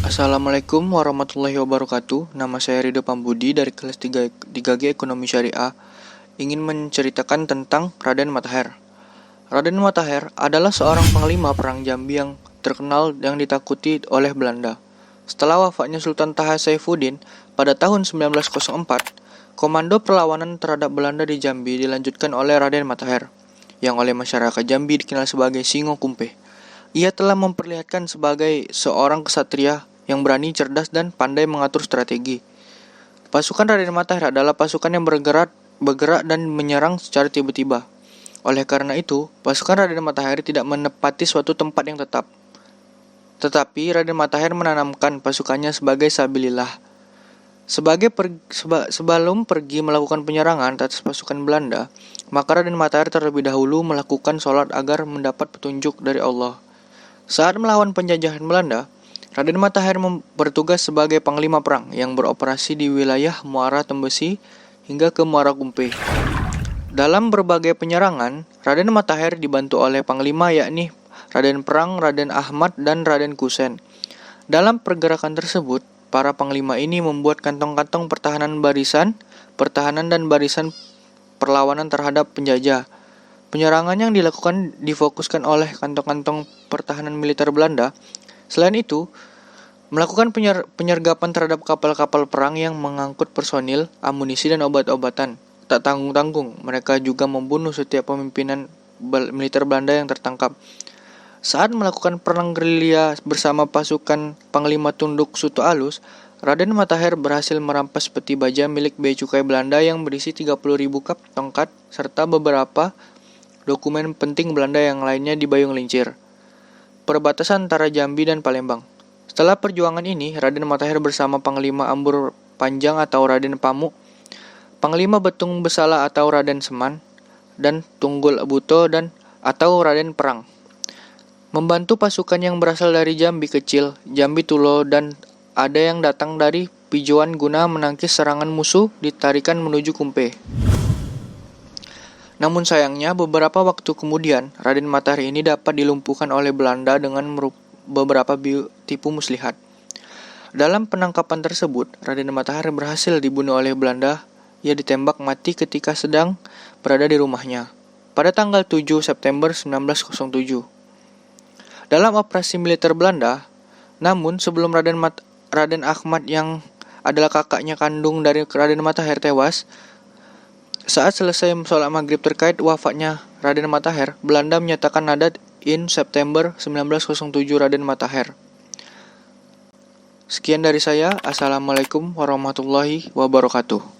Assalamualaikum warahmatullahi wabarakatuh. Nama saya Ridho Pambudi dari kelas 3G Ekonomi Syariah. Ingin menceritakan tentang Raden Matahir. Raden Matahir adalah seorang panglima perang Jambi yang terkenal yang ditakuti oleh Belanda. Setelah wafatnya Sultan Taha Saifuddin pada tahun 1904, komando perlawanan terhadap Belanda di Jambi dilanjutkan oleh Raden Matahir, yang oleh masyarakat Jambi dikenal sebagai Singo Kumpeh. Ia telah memperlihatkan sebagai seorang kesatria yang berani, cerdas, dan pandai mengatur strategi. Pasukan Raden Matahir adalah pasukan yang bergerak dan menyerang secara tiba-tiba. Oleh karena itu, pasukan Raden Matahir tidak menepati suatu tempat yang tetap. Tetapi Raden Matahir menanamkan pasukannya sebagai sabilillah. Sebelum pergi melakukan penyerangan atas pasukan Belanda, maka Raden Matahir terlebih dahulu melakukan sholat agar mendapat petunjuk dari Allah. Saat melawan penjajahan Belanda, Raden Matahir bertugas sebagai panglima perang yang beroperasi di wilayah Muara Tembesi hingga ke Muara Kumpeh. Dalam berbagai penyerangan, Raden Matahir dibantu oleh panglima yakni Raden Perang, Raden Ahmad, dan Raden Kusen. Dalam pergerakan tersebut, para panglima ini membuat kantong-kantong pertahanan dan barisan perlawanan terhadap penjajah. Penyerangan yang dilakukan difokuskan oleh kantong-kantong pertahanan militer Belanda. Selain itu, melakukan penyergapan terhadap kapal-kapal perang yang mengangkut personil, amunisi, dan obat-obatan. Tak tanggung-tanggung, mereka juga membunuh setiap pemimpinan militer Belanda yang tertangkap. Saat melakukan perang gerilya bersama pasukan Panglima Tunduk Suto Alus, Raden Matahir berhasil merampas peti baja milik bea cukai Belanda yang berisi 30.000 kap tongkat serta beberapa dokumen penting Belanda yang lainnya di Bayung Lincir, perbatasan antara Jambi dan Palembang. Setelah perjuangan ini, Raden Matahir bersama Panglima Ambur Panjang atau Raden Pamuk, Panglima Betung Besala atau Raden Seman, dan Tunggul Buto atau Raden Perang membantu pasukan yang berasal dari Jambi Kecil, Jambi Tulo, dan ada yang datang dari Pijuan guna menangkis serangan musuh ditarikan menuju Kumpeh. Namun sayangnya, beberapa waktu kemudian, Raden Matahir ini dapat dilumpuhkan oleh Belanda dengan beberapa tipu muslihat. Dalam penangkapan tersebut, Raden Matahir berhasil dibunuh oleh Belanda. Ia ditembak mati ketika sedang berada di rumahnya pada tanggal 7 September 1907. Dalam operasi militer Belanda, namun sebelum Raden Ahmad yang adalah kakaknya kandung dari Raden Matahir tewas, saat selesai sholat maghrib terkait wafatnya Raden Matahir, Belanda menyatakan nadat in September 1907 Raden Matahir. Sekian dari saya. Assalamualaikum warahmatullahi wabarakatuh.